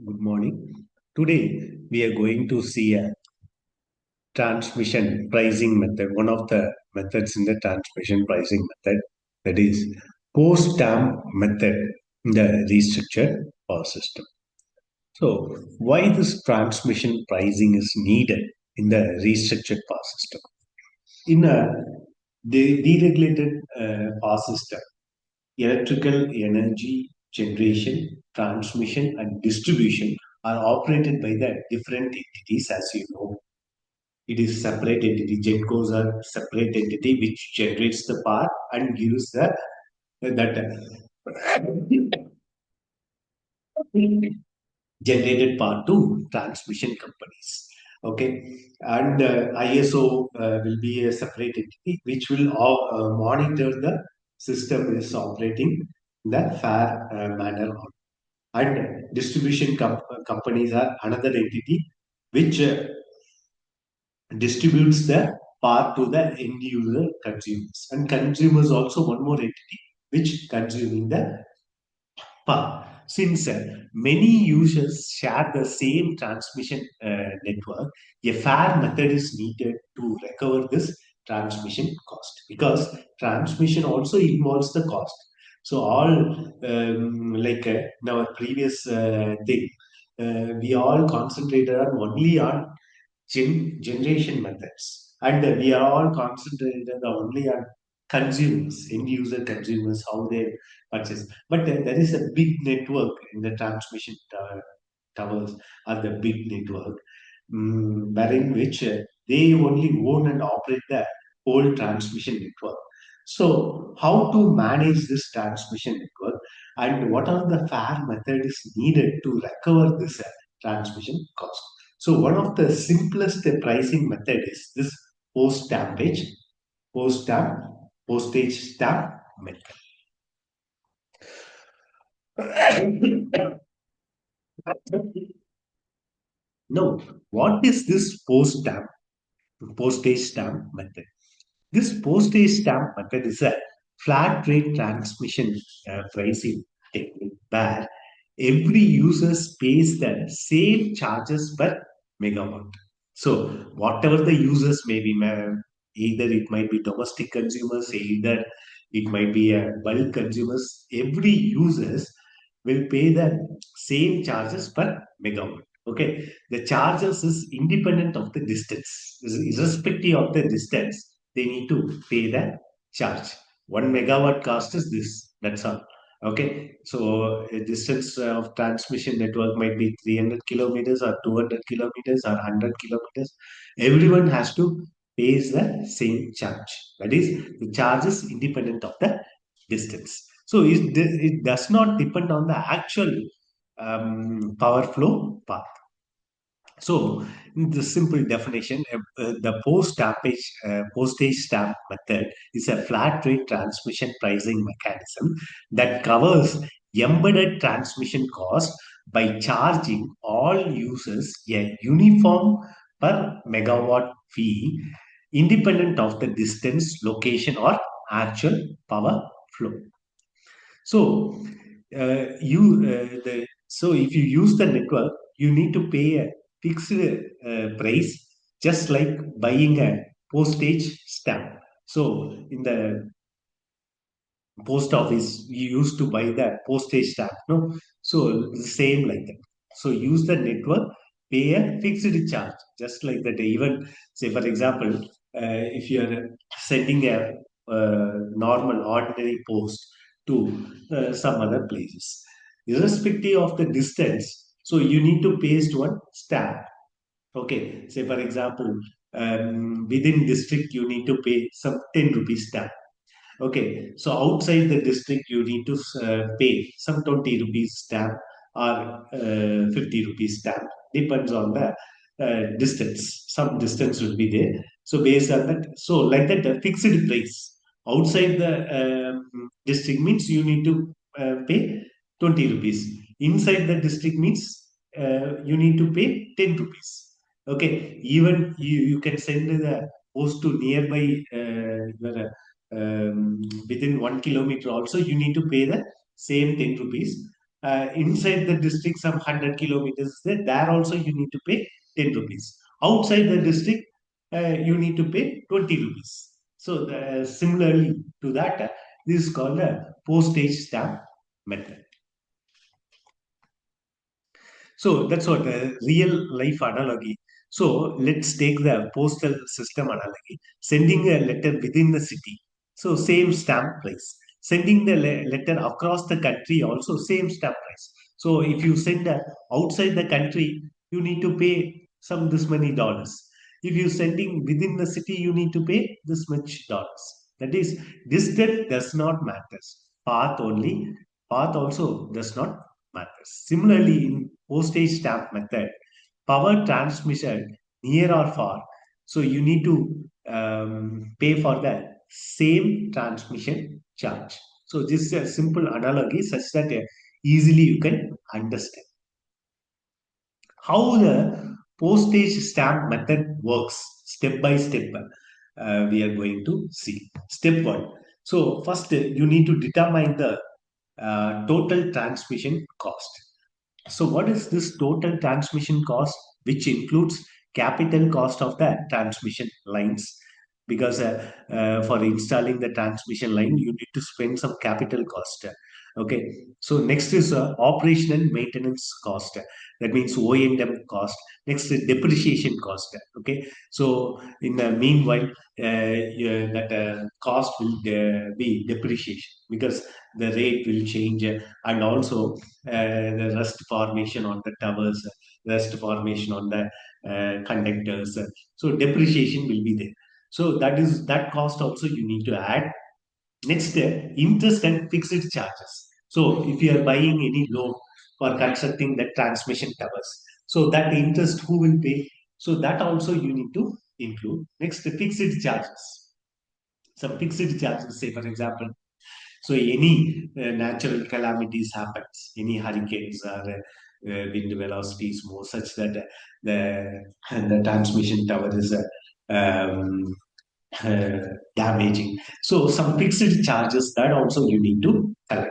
Good morning. Today we are going to see a transmission pricing method, one of the methods in the transmission pricing method, that is post stamp method in the restructured power system. So, why this transmission pricing is needed in the restructured power system? In a deregulated power system, electrical energy generation, transmission, and distribution are operated by the different entities, as you know. It is separate entity. Gencos are separate entity which generates the power and gives the that generated power to transmission companies. Okay, and ISO will be a separate entity which will monitor the system is operating in the fair manner. And distribution companies are another entity which distributes the power to the end user consumers. And consumers also one more entity which consuming the power. Since many users share the same transmission network, a fair method is needed to recover this transmission cost, because transmission also involves the cost. So all like in our previous thing, we all concentrated on only on generation methods. And we are all concentrated only on consumers, end user consumers, how they purchase. But there is a big network in the transmission towers, or the big network, wherein which they only own and operate the whole transmission network. So, how to manage this transmission network, and what are the fair methods needed to recover this transmission cost? So one of the simplest pricing method is this post stampage, post stamp, postage stamp method. Now, what is this postage stamp method? This postage stamp method is a flat rate transmission pricing technique where every user pays the same charges per megawatt. So whatever the users may be, either it might be domestic consumers, either it might be bulk consumers, every users will pay the same charges per megawatt. Okay, the charges is independent of the distance, irrespective of the distance. They need to pay the charge. 1 megawatt cost is this. That's all. Okay, so a distance of transmission network might be 300 kilometers or 200 kilometers or 100 kilometers. Everyone has to pay the same charge. That is, the charge is independent of the distance. So it does not depend on the actual power flow path. So, in the simple definition, the postage stamp method is a flat rate transmission pricing mechanism that covers embedded transmission cost by charging all users a uniform per megawatt fee, independent of the distance, location, or actual power flow. So, if you use the network, you need to pay a fixed price, just like buying a postage stamp. So, in the post office, you used to buy the postage stamp, no? So, the same like that. So, use the network, pay a fixed charge, just like that. Even, say, for example, if you are sending a normal, ordinary post to some other places, irrespective of the distance, so you need to paste one stamp. Okay, say for example, within district, you need to pay some 10 rupees stamp. Okay, so outside the district, you need to pay some 20 rupees stamp or 50 rupees stamp. Depends on the distance. Some distance will be there. So based on that, so like that, a fixed price. Outside the district means you need to pay 20 rupees. Inside the district means you need to pay 10 rupees. Okay, even you can send the post to nearby your within 1 kilometer also, you need to pay the same 10 rupees. inside the district some 100 kilometers is there, there also you need to pay 10 rupees. Outside the district, you need to pay 20 rupees. So similarly to that, this is called a postage stamp method. So that's what the real life analogy. So let's take the postal system analogy. Sending a letter within the city. So same stamp price. Sending the letter across the country also same stamp price. So if you send outside the country, you need to pay some this many dollars. If you sending within the city, you need to pay this much dollars. That is, distance does not matter. Path only. Path also does not matters. Similarly, in postage stamp method, power transmission near or far, so you need to pay for the same transmission charge. So this is a simple analogy such that easily you can understand how the postage stamp method works step by step. We are going to see step one. So first you need to determine the total transmission cost. So what is this total transmission cost, which includes capital cost of the transmission lines? Because for installing the transmission line, you need to spend some capital cost. Okay. So next is operational maintenance cost. That means O&M cost. Next is depreciation cost. Okay. So in the meanwhile, yeah, that cost will be depreciation because the rate will change, and also the rust formation on the towers, rust formation on the conductors. So depreciation will be there. So that cost also you need to add. Next, interest and fixed charges. So if you are buying any loan for constructing the transmission towers, so that interest who will pay? So that also you need to include. Next, the fixed charges. Some fixed charges, say for example, so any natural calamities happens, any hurricanes or wind velocities more such that the transmission tower is damaging. So some fixed charges that also you need to collect.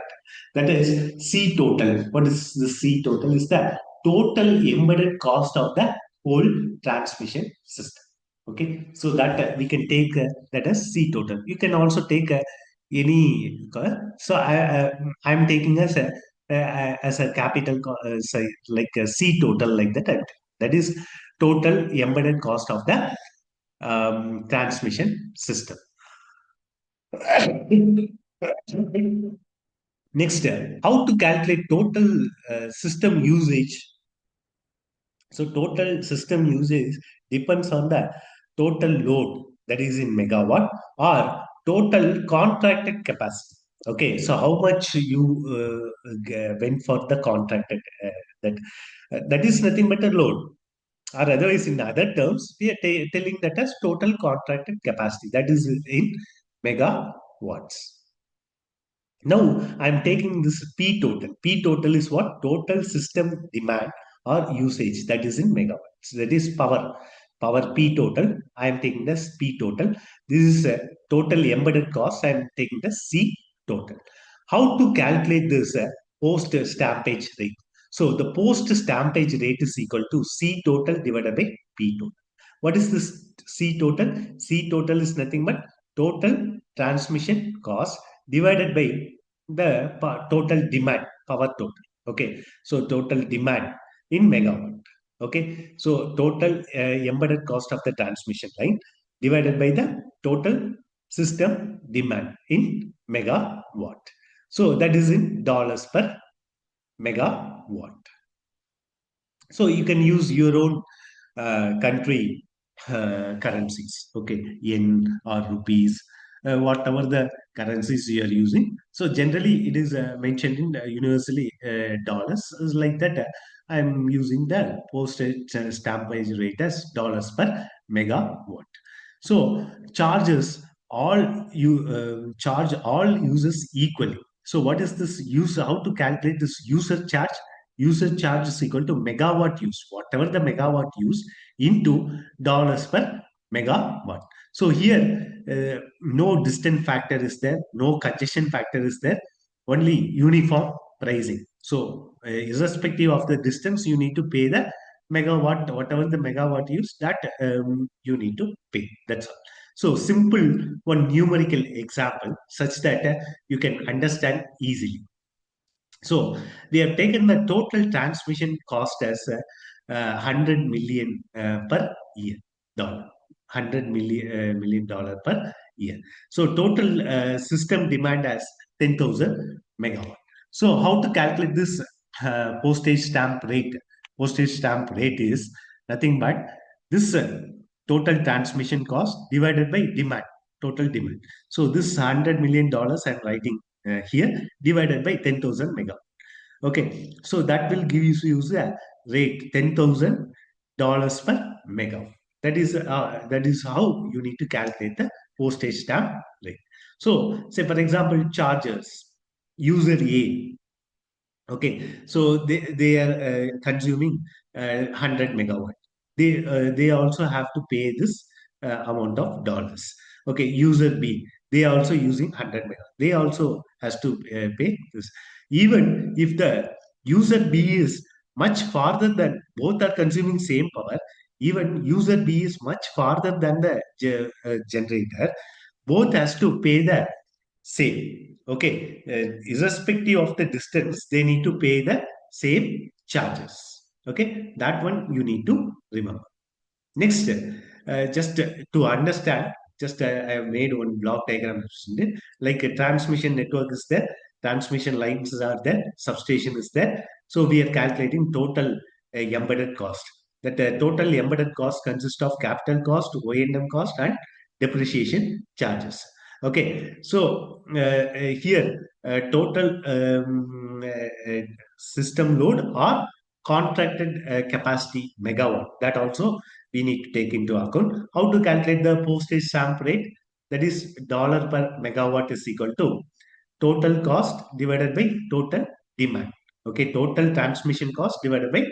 That is C total. What is the C total? Is the total embedded cost of the whole transmission system. Okay, so that we can take that as C total. You can also take any. So I'm taking as a capital say like a C total like that. That is total embedded cost of the transmission system. Next, how to calculate total system usage. So total system usage depends on the total load, that is in megawatt, or total contracted capacity. Okay, so how much you went for the contracted that that is nothing but a load. Or otherwise, in other terms, we are telling that as total contracted capacity. That is in megawatts. Now, I'm taking this P total. P total is what? Total system demand or usage. That is in megawatts. That is power. Power P total. I am taking this P total. This is total embedded cost. I am taking the C total. How to calculate this post stampage rate? So the post stampage rate is equal to C total divided by P total. What is this C total? C total is nothing but total transmission cost divided by the total demand, power total. Okay, so total demand in megawatt. Okay, so total embedded cost of the transmission line divided by the total system demand in megawatt. So that is in dollars per megawatt. So you can use your own country currencies, okay, yen or rupees, whatever the currencies you are using. So generally, it is mentioned in universally dollars. Is like that. I'm using the postage stamp rate as dollars per megawatt. So charges all you charge all users equally. So what is this user? How to calculate this user charge? User charge is equal to megawatt use, whatever the megawatt use into dollars per megawatt. So here, no distance factor is there, no congestion factor is there, only uniform pricing. So irrespective of the distance, you need to pay the megawatt, whatever the megawatt use, that you need to pay. That's all. So simple one numerical example such that you can understand easily. So we have taken the total transmission cost as 100 million per year dollar, 100 million dollar per year. So total system demand as 10,000 megawatt. So how to calculate this postage stamp rate? Postage stamp rate is nothing but this total transmission cost divided by demand, total demand. So this $100 million I'm writing here divided by 10,000 megawatt. Okay, so that will give you the rate $10,000 per megawatt. That is how you need to calculate the postage stamp rate. So, say for example, charges user A. Okay, so they are consuming 100 megawatt. They also have to pay this amount of dollars. Okay, user B, they are also using 100 megawatt. They also has to pay this. Even if the user B is much farther than, both are consuming same power, even user B is much farther than the generator, both has to pay the same. Okay, irrespective of the distance, they need to pay the same charges. Okay, that one you need to remember. Next, just to understand, just I have made one block diagram. Like a transmission network is there, transmission lines are there, substation is there. So we are calculating total embedded cost. That total embedded cost consists of capital cost, O&M cost, and depreciation charges. Okay, so here total system load or contracted capacity megawatt, that also we need to take into account. How to calculate the postage stamp rate? That is dollar per megawatt is equal to total cost divided by total demand. Okay, total transmission cost divided by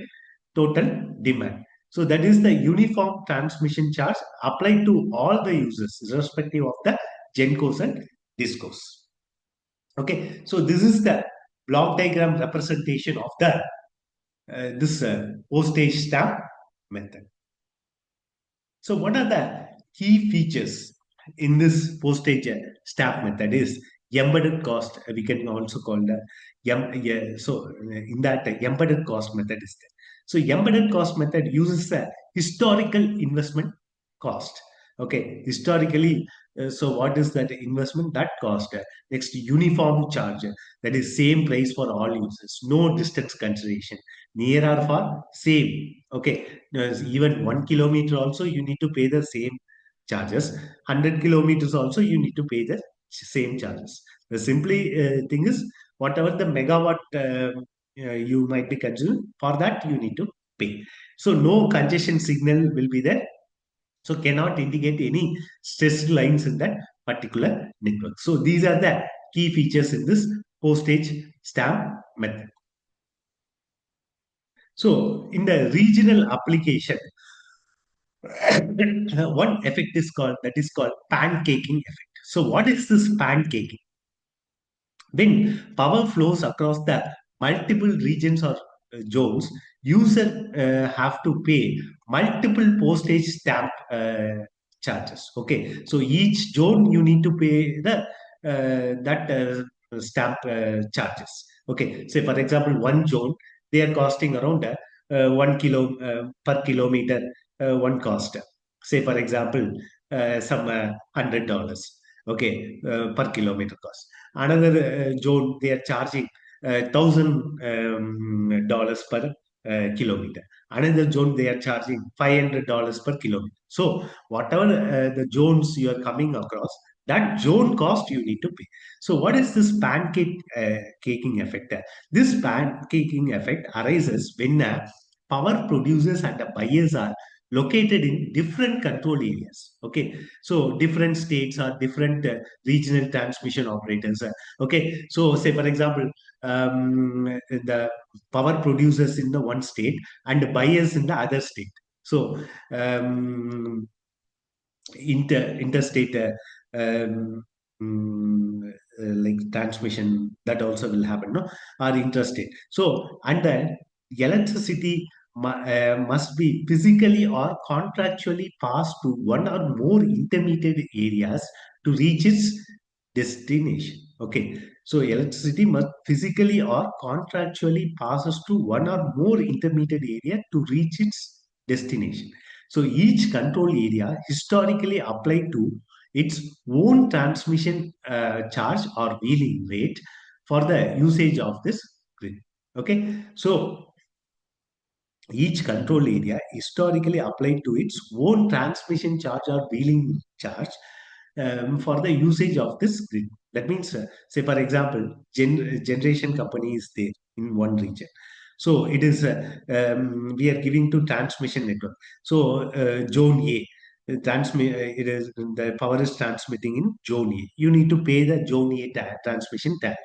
total demand. So that is the uniform transmission charge applied to all the users, irrespective of the GENCOs and DISCOs. Okay, so this is the block diagram representation of the this postage stamp method. So what are the key features in this postage stamp method is embedded cost. We can also call the yeah, so in that embedded cost method is there. So embedded cost method uses the historical investment cost. Okay, historically, so what is that investment? That cost. Next, uniform charge. That is same price for all users. No distance consideration. Near or far, same. Okay, even 1 kilometer also you need to pay the same charges. 100 kilometers also you need to pay the same charges. The simply thing is whatever the megawatt you might be consuming, for that you need to pay. So no congestion signal will be there, so cannot indicate any stressed lines in that particular network. So these are the key features in this postage stamp method. So in the regional application, one effect is called, that is called pancaking effect. So what is this pancaking? When power flows across the multiple regions or zones, user have to pay multiple postage stamp charges. Okay, so each zone you need to pay the that stamp charges. Okay, say for example, one zone they are costing around 1 kilo per kilometer, one cost. Say for example, some $100. Okay, per kilometer cost. Another zone they are charging $1,000 per kilometer. Another zone they are charging $500 per kilometer. So whatever the zones you are coming across, that zone cost you need to pay. So what is this caking effect? This pancaking effect arises when power producers and the buyers are located in different control areas. Okay, so different states are different regional transmission operators. Okay, so say for example, the power producers in the one state and buyers in the other state. So interstate um, like transmission, that also will happen, no, are interested. So, and then electricity must be physically or contractually passed to one or more intermediate areas to reach its destination. Okay, so electricity must physically or contractually passes to one or more intermediate area to reach its destination. So each control area historically applied to its own transmission charge or wheeling rate for the usage of this grid. Okay, so each control area historically applied to its own transmission charge or wheeling charge for the usage of this grid. That means, say for example, generation company is there in one region. So it is we are giving to transmission network. So zone A, it is the power is transmitting in zone A. You need to pay the zone A transmission tariff,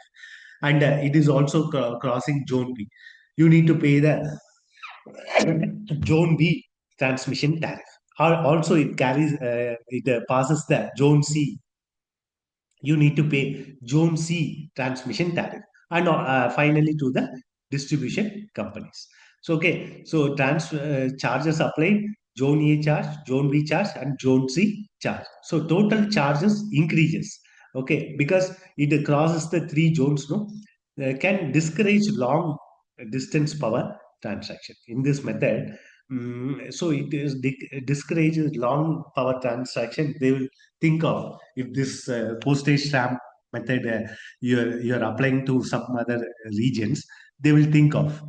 and it is also crossing zone B. You need to pay the Zone B transmission tariff. Also, it carries it passes the Zone C. You need to pay Zone C transmission tariff, and finally to the distribution companies. So okay, so charges applied: Zone A charge, Zone B charge, and Zone C charge. So total charges increases. Okay, because it crosses the three zones. No, can discourage long distance power transaction. In this method, so it is discourages long power transaction. They will think of, if this postage stamp method you're applying to some other regions, they will think of,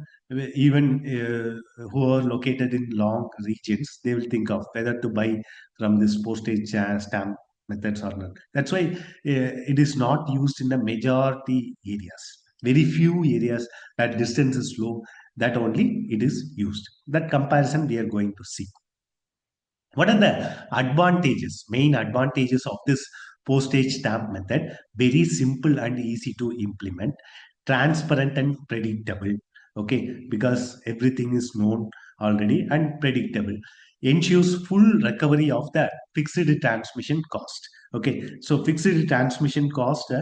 even who are located in long regions, they will think of whether to buy from this postage stamp methods or not. That's why it is not used in the majority areas. Very few areas that distance is low, that only it is used. That comparison we are going to see. What are the advantages, main advantages of this postage stamp method? Very simple and easy to implement, transparent and predictable. Okay, because everything is known already and predictable. Ensures full recovery of the fixed transmission cost. Okay, so fixed transmission cost,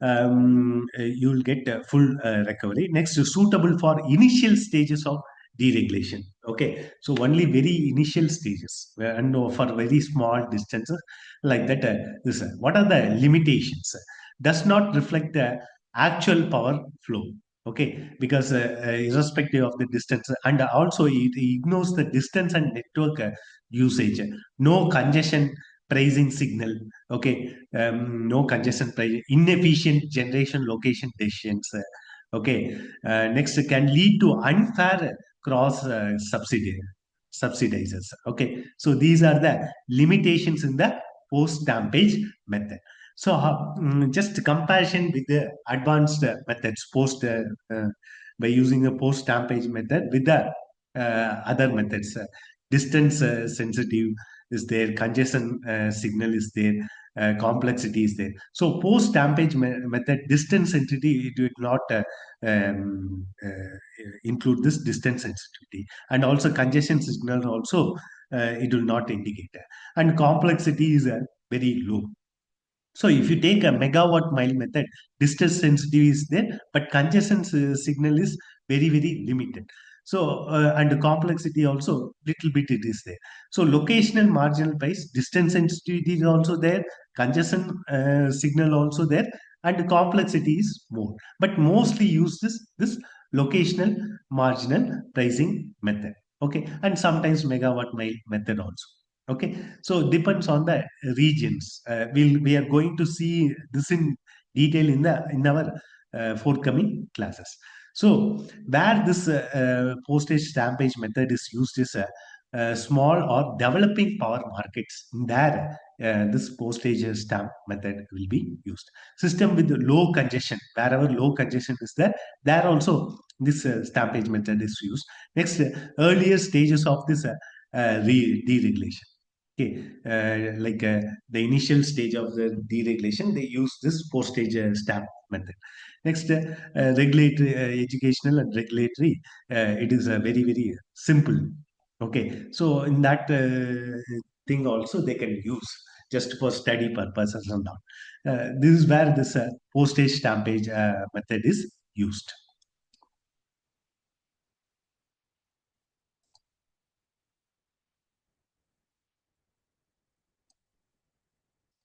you will get full recovery. Next, suitable for initial stages of deregulation. Okay, so only very initial stages and for very small distances like that. What are the limitations? Does not reflect the actual power flow. Okay, because irrespective of the distance, and also it ignores the distance and network usage. No congestion pricing signal. Okay, no congestion pricing, inefficient generation location decisions. Okay, next, can lead to unfair cross subsidizers. Okay, so these are the limitations in the post stampage method. So just comparison with the advanced methods, by using a post stampage method with the other methods. Distance sensitive is there, congestion signal is there, complexity is there. So post stampage method, distance sensitivity, it will not include this distance sensitivity, and also congestion signal also it will not indicate, and complexity is very low. So if you take a megawatt mile method, distance sensitivity is there, but congestion signal is very, very limited. So and the complexity also little bit it is there. So locational marginal price, distance sensitivity is also there, congestion signal also there, and the complexity is more. But mostly use this locational marginal pricing method. Okay, and sometimes megawatt mile method also. Okay, so depends on the regions. We are going to see this in detail in our forthcoming classes. So where this postage stampage method is used is small or developing power markets. There this postage stamp method will be used. System with low congestion, wherever low congestion is there also this stampage method is used. Next, earlier stages of this deregulation. Okay, like the initial stage of the deregulation, they use this postage stamp method. Next, regulatory, educational and regulatory, it is very, very simple. Okay, so in that thing also they can use. just for study purposes and all. This is where this postage stampage method is used.